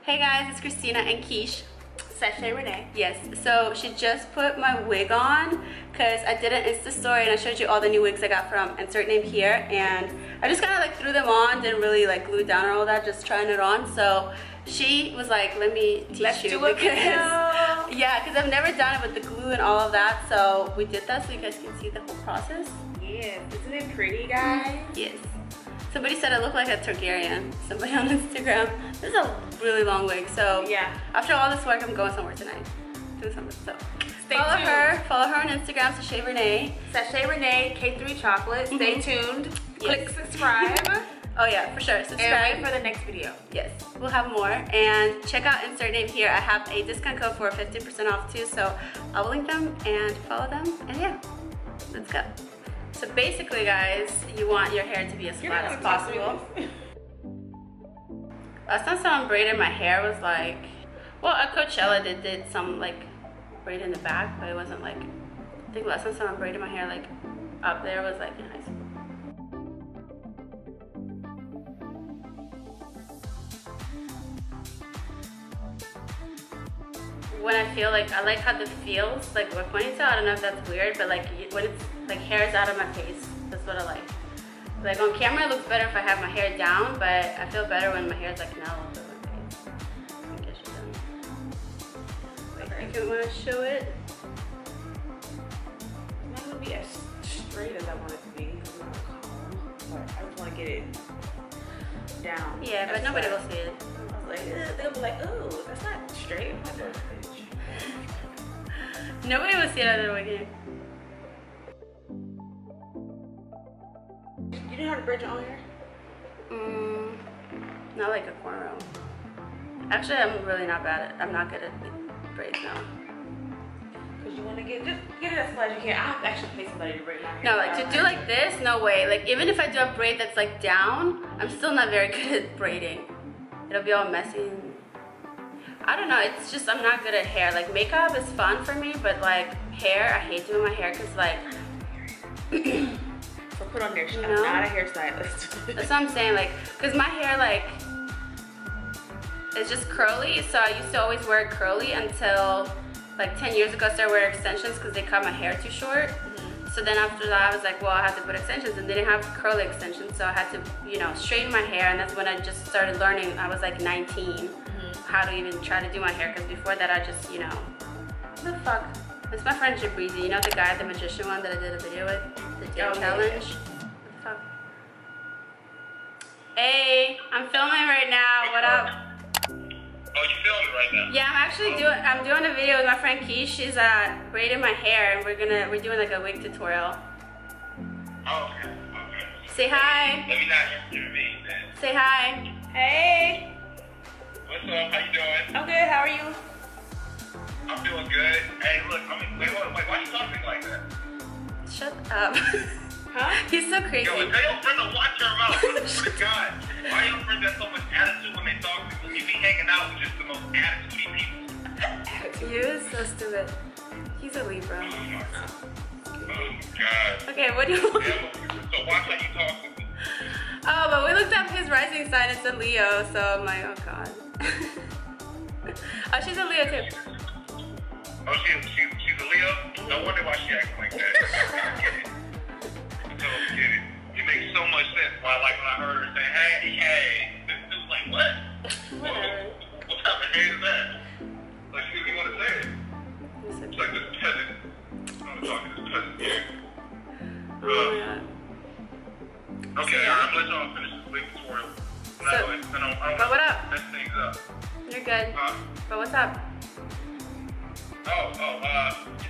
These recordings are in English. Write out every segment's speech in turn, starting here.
Hey guys, it's Kristina and Keish. Sachet Renee. Yes, so she just put my wig on because I did an Insta story and I showed you all the new wigs I got from Insert Name here, and I just kind of like threw them on, didn't really like glue it down or all that, just trying it on. So she was like, let me teach you because yeah, because I've never done it with the glue and all of that. So we did that so you guys can see the whole process. Yes, isn't it pretty, guys? Yes. Somebody said I look like a Targaryen. Somebody on Instagram. This is a really long wig, so yeah. After all this work, I'm going somewhere tonight. Doing something. So follow her on Instagram, Sachet Renee. Sachet Renee, K3chocolate. Stay tuned. Click subscribe. Oh yeah, for sure. Subscribe. And wait for the next video. Yes, we'll have more. And check out Insert Name here. I have a discount code for 15% off too, so I will link them and follow them. And yeah, let's go. So basically, guys, you want your hair to be as flat as possible. Last time someone braided my hair was like, well, at Coachella they did some like braid in the back, but it wasn't like, I think last time someone braided my hair like up there was like in high school. When I feel like, I like how it feels like with ponytail. I don't know if that's weird, but like when it's like hair is out of my face, that's what I like. Like on camera it looks better if I have my hair down, but I feel better when my hair is like now over my face. I guess you're done. Like, you want to show it? It's not gonna be as straight as I want it to be. But I just want to get it down. Yeah, but nobody will see it. I was like, they'll be like, ooh, that's not straight. Nobody will see it other way. You know how to braid your own hair? Not like a cornrow. Actually, I'm really not bad at. I'm not good at braids now. Cause you want to just get it as flat as you can. I have to actually pay somebody to braid my hair. No, like to do like this, no way. Like even if I do a braid that's like down, I'm still not very good at braiding. It'll be all messy. And I don't know. It's just I'm not good at hair. Like makeup is fun for me, but like hair, I hate doing my hair because like. So put on there. I'm not a hairstylist. That's what I'm saying. Like, cause my hair like it's just curly. So I used to always wear it curly until like 10 years ago. I started wearing extensions because they cut my hair too short. So then after that, I was like, well, I have to put extensions, and they didn't have curly extensions, so I had to, you know, straighten my hair, and that's when I just started learning. I was like 19, how to even try to do my hair, because before that, I just, you know, what the fuck? It's my friend Jabrizi, you know the guy, the magician one that I did a video with, the day challenge. What the fuck? Hey, I'm filming right now. What up? Oh, you filming right now? Yeah, I'm doing a video with my friend Keish. She's braiding my hair, and we're doing like a wig tutorial. Oh, okay. Say hi. Let me not hear me, man. Say hi. Hey. What's up? How you doing? I'm good. How are you? I'm doing good. Hey, look, wait, why you talking like that? Shut up. Huh? He's so crazy. Yo, tell your friend to watch your mouth. Oh my God. Why your friends have so much attitude when they talk to you? You be hanging out with just the most attitude people. You're so stupid. He's a Libra. Oh my God. Okay, what do you want? Yeah, so watch how you talk to me. Oh, but we looked up his rising sign. It's a Leo, so I'm like, oh God. Oh, she's a Leo too. Oh, she's a Leo? No wonder why she acting like that. So, get it. It makes so much sense. Why, like when I heard her say, hey, it was like, what? Whatever. What type of hate is that? Like, she didn't want to say it. It's like this peasant. I'm talking to this peasant here. Oh my God. Okay, I'm gonna let y'all finish this wig tutorial. But what up? Mess things up. You're good. But what's up? You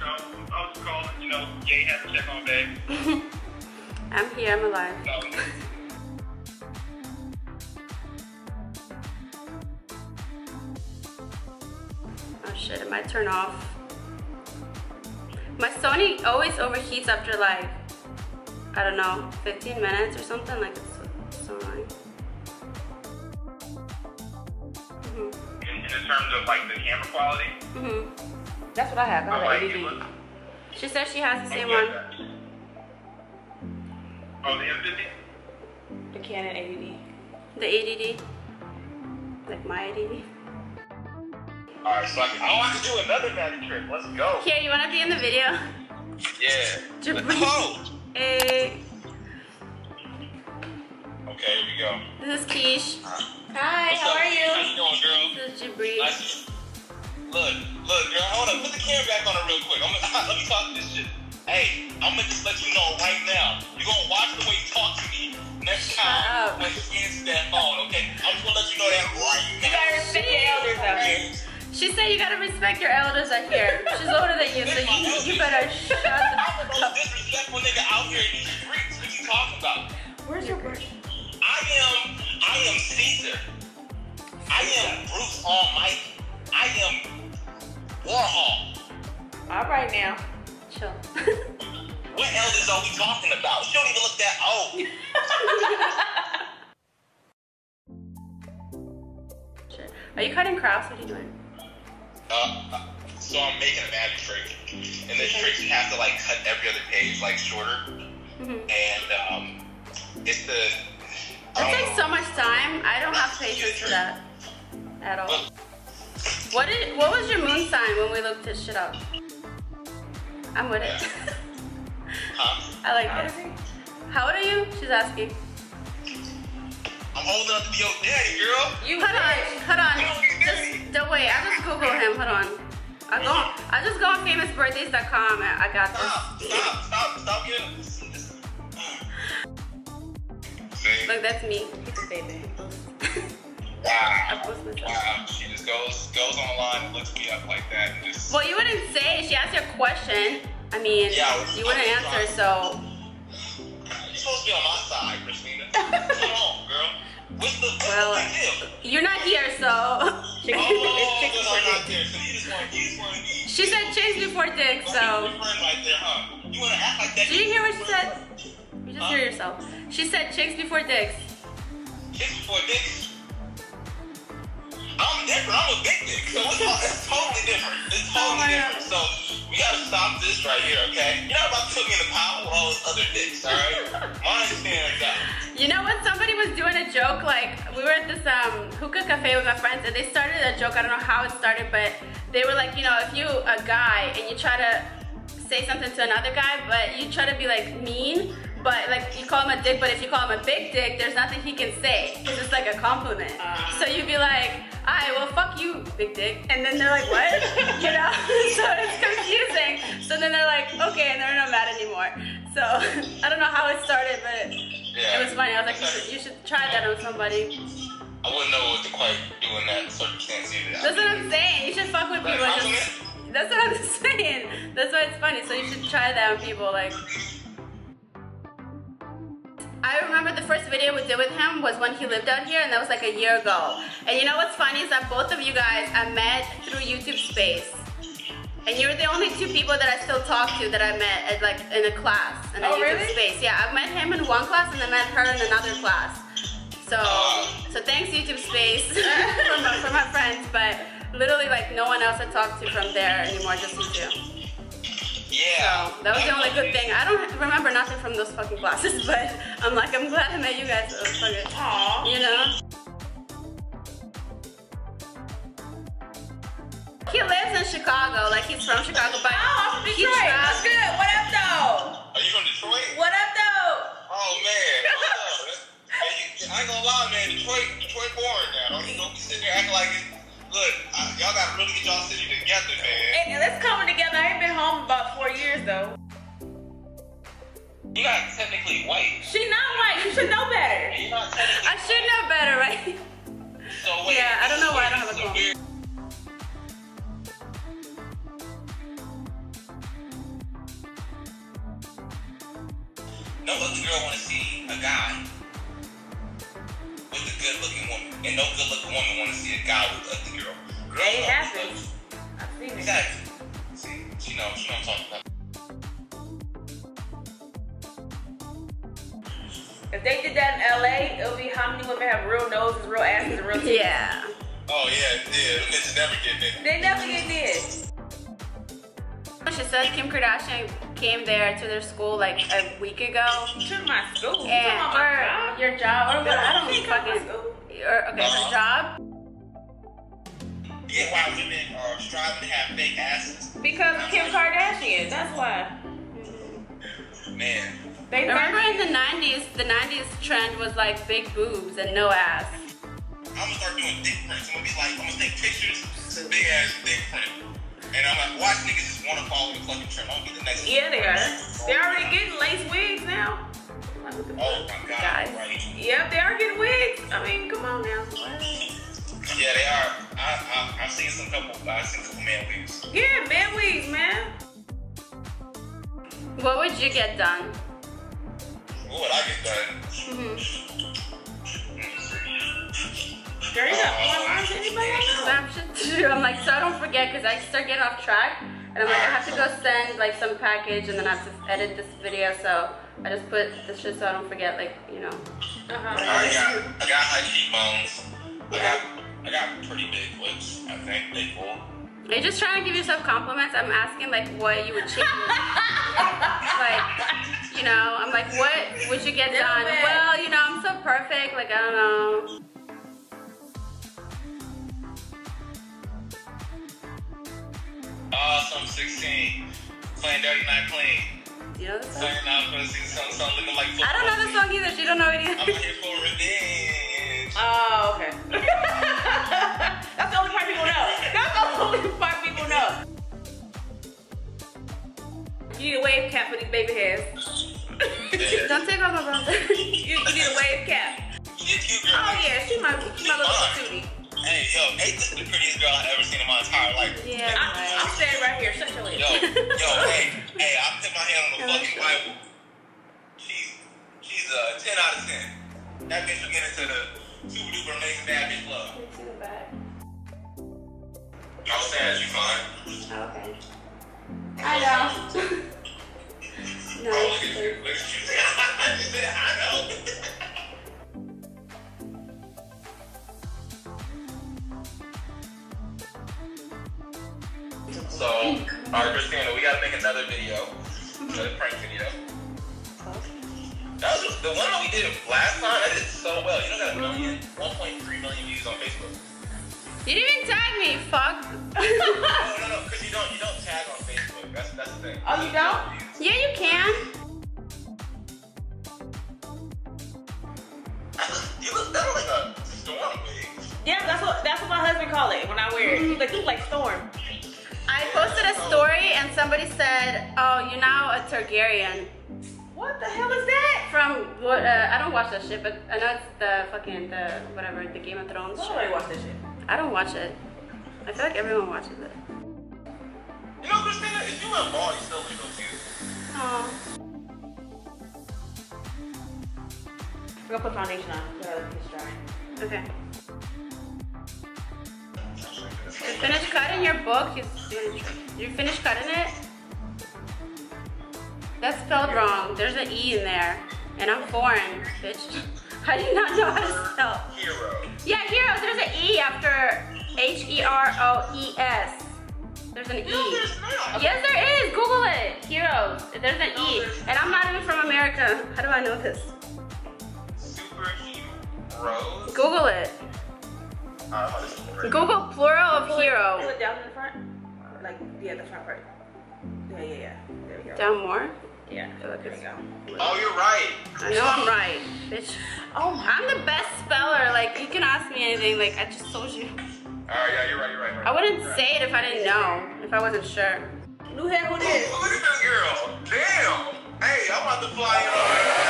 know, I was calling, you know, you ain't had to check on babe. I'm here, I'm alive. Oh shit, it might turn off. My Sony always overheats after like, I don't know, 15 minutes or something. Like it's so annoying. In terms of like the camera quality? That's what I have. I have an ADD. She says she has the same one. Oh, the M50? The Canon ADD. The ADD. Like my ADD. Alright, so I can do another magic trick. Let's go. Here, you wanna be in the video? Yeah. Let's go. Hey. Okay, here we go. This is Keish. Hi, how are you? How's it going, girl? This is Jabri. Nice. Look, girl, hold on. Put the camera back on it real quick. Let me talk this shit. Hey, I'm gonna just let you know right now. You're gonna watch the way you talk to me next time when you answer that phone, okay? I'm just gonna let you know that right now. You gotta respect your elders out here. She said you gotta respect your elders out here. She's older than you, so you better shut the I'm the fuck most up. disrespectful nigga out here in these streets. What you talking about? Where's your brush? I am Caesar. I am Bruce Almighty. I am Warhol. All right now. Chill. What elders are we talking about? You don't even look that old. Sure. Are you cutting crafts? What are you doing? So I'm making a magic trick, and this trick you have to like cut every other page like shorter, and it's the. That takes so much time. I don't have patience for that at all. What was your moon sign when we looked this shit up? I'm with it. Huh? I like it. How old are you? She's asking. I'm old enough to be your daddy, girl. Hold on. Just wait. I'll just Google him. Hold on. I just go on famousbirthdays.com and I got this. Stop getting. Look, that's me. Wow. She just goes online, looks me up like that, and just. Well, you wouldn't say. She asked you a question. I mean, you wouldn't answer, so. You're supposed to be on my side, Kristina. Come on, girl. What's the big deal? You're not here, so. I'm not there, so you just want to be. She said chicks before dicks, so. Right there, huh? You want to act like that? Did you hear what she said? You just hear yourself. She said chicks before dicks. Chicks before dicks? I'm different. I'm a big dick. So it's totally different. It's totally different. So we gotta stop this right here, okay? You're not about to put me in the pile with all those other dicks, alright? Mine stands out. You know what? Somebody was doing a joke, like, we were at this hookah cafe with my friends, and they started a joke. I don't know how it started, but they were like, you know, if you a guy and you try to say something to another guy, but you try to be like mean, but like you call him a dick, but if you call him a big dick, there's nothing he can say, because it's like a compliment. So you'd be like, alright, well fuck you, big dick. And then they're like, what? You know? So it's confusing. So then they're like, okay, and they're not mad anymore. So I don't know how it started, but it was funny. I was like, you should try that on somebody. I wouldn't know what to quite do in that circumstance either. That's what I'm saying. You should fuck with people. That's what I'm saying. That's why it's funny. So you should try that on people. Like, I remember the first video we did with him was when he lived out here, and that was like a year ago. And you know what's funny is that both of you guys I met through YouTube Space. And you're the only two people that I still talk to that I met at like in a class in a YouTube Space. Yeah, I met him in one class and I met her in another class. So thanks YouTube Space for my friends, but literally like no one else I talked to from there anymore, just you two. Yeah. So that was the only good thing. I don't remember nothing from those fucking classes, but I'm like, I'm glad I met you guys. So fucking, you know? He lives in Chicago, like he's from Chicago, but I'm from Detroit. That's good. What up, though? Are you from Detroit? What up, though? Oh man, what's up? Hey, I ain't gonna lie, man. Detroit boring now. Don't be sitting there acting like it. Look, y'all gotta really get y'all city together, man. Hey, let's coming together. I ain't been home about 4 years, though. You're not technically white. She not white. You should know better. You're not technically I should know better, right? So wait, yeah, I don't know why I don't have a phone. No other girl wanna see a guy with a good-looking woman, and no good-looking woman wanna see a guy with an ugly girl. It happens. I've seen it. Exactly. See, she knows what I'm talking about. If they did that in LA, it would be how many women have real noses, real asses, and real teeth. Yeah. Oh yeah, them bitches never get there. They never get this. She said Kim Kardashian came there to their school like a week ago. To my school. And or your job. Or what? I don't fucking. school. Okay, her job. get why women are striving to have fake asses. Because of Kim Kardashian, that's why. Man. Remember in the 90s trend was like big boobs and no ass. I'm gonna start doing dick prints. I'm gonna take pictures, big ass dick print. And I'm like, watch niggas just wanna follow the fucking trend. I'm gonna be the next. Yeah, they are. They're already getting lace wigs now. Oh my god, Guys. right. Yep, they are getting wigs. I mean, come on now. Yeah, they are. I've seen a couple man wigs. Yeah, man wigs, man. What would you get done? What would I get done? Girl, you got more lines than anybody else. I'm like, so I don't forget, because I start getting off track, and I'm like, I have to go send like some package, and then I have to edit this video, so I just put this shit so I don't forget, like, you know. I got high cheekbones. I got pretty big lips. I think they full. Are you just trying to give yourself compliments? I'm asking like what you would change. Like, you know, I'm like, what would you get done? Well, you know, I'm so perfect. Like, I don't know. So I'm 16. Playing Dirty Not Clean. You know this song? Playing out for the season, something looking like football. I don't know the song either. She don't know it either. I'm here for revenge. Oh, okay. That's the only part people know. That's the only part people know. You need a wave cap for these baby hairs. Don't take off my brother. You need a wave cap. She's a cute girl. Oh yeah, she my little cutie. Hey, yo, Ace is the prettiest girl I've ever seen in my entire life. Yeah, I'm standing right here. Shut your legs. Yo, hey, I put my hand on the fucking Bible. She's a 10 out of 10. That bitch will get into the super duper amazing bad bitch love. It's in the back. I was saying, you fine. Okay. I know. No. Oh, look at you. Look at you. I know. So, alright, Kristina, we gotta make another video. Another prank video. That was the one that we did last time. I did so well. You know, got 1.3 million views on Facebook. You didn't even tag me, fuck. No, because you don't tag on Facebook. That's the thing. Oh, you don't? Yeah, you can. You look like a storm wig. Yeah, that's what my husband called it when I wear it. He's like, you look like Storm. I posted a story and somebody said, "Oh, you're now a Targaryen." What the hell is that? From what? I don't watch that shit, but I know it's the Game of Thrones shit. Nobody watch that shit. I don't watch it. I feel like everyone watches it. You know, Kristina, if you went bald, you still look so cute. Oh. We're gonna put foundation on. It's dry. Okay. You finished cutting your book? You finished cutting it? That's spelled wrong. There's an E in there. And I'm foreign, bitch. I do not know how to spell. Hero. Yeah, heroes. There's an E after Heroes. There's an E. No, there's not. Yes, there is. Google it. Heroes. There's an E. And I'm not even from America. How do I know this? Superheroes. Google it. Google plural of hero. Pull it down in the front. Like, yeah, the front part. Yeah. There we go. Down more? Yeah. There we go. Oh, you're right. I know I'm right, bitch. Oh, I'm the best speller. Like, you can ask me anything. Like, I just told you. Alright, yeah, you're right. I wouldn't say it if I didn't know. If I wasn't sure. New hair, who this? Look at this girl. Damn. Hey, I'm about to fly in on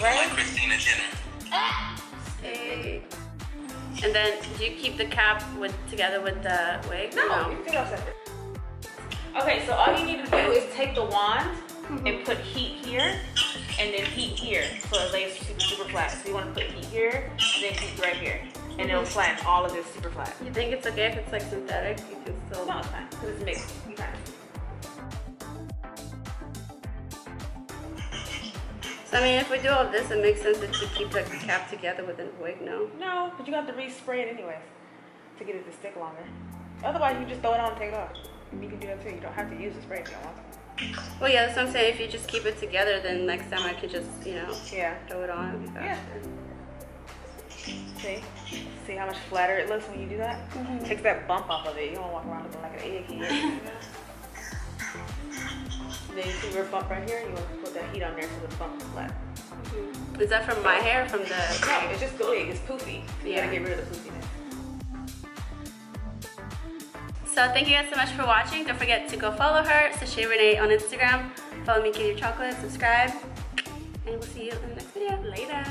Right? Kristina Jenner. Hey. And then, do you keep the cap together with the wig? No, you can go separate. Okay, so all you need to do is take the wand and put heat here and then heat here. So it lays super flat. So you want to put heat here and then heat right here. And it'll flatten all of this super flat. You think it's okay if it's like synthetic? You can still. No, it's fine. Because it's mixed. You can. So, I mean, if we do all this, it makes sense that you keep the cap together with the wig, no? No, but you have to respray it anyways to get it to stick longer. Otherwise, you just throw it on and take it off. You can do that too. You don't have to use the spray if you don't want to. Well, yeah, that's what I'm saying. If you just keep it together, then next time I could just, you know, throw it on. It'll be faster. See how much flatter it looks when you do that? Takes that bump off of it. You don't walk around looking like an egg here. Then you see your bump right here. You want to put that heat on there so the bump is flat. Is that from my hair or from the? No, it's just the wig. It's poofy. So you gotta get rid of the poofiness. So thank you guys so much for watching. Don't forget to go follow her, Sachet Renee on Instagram. Follow me, K3chocolate. Subscribe, and we'll see you in the next video. Later.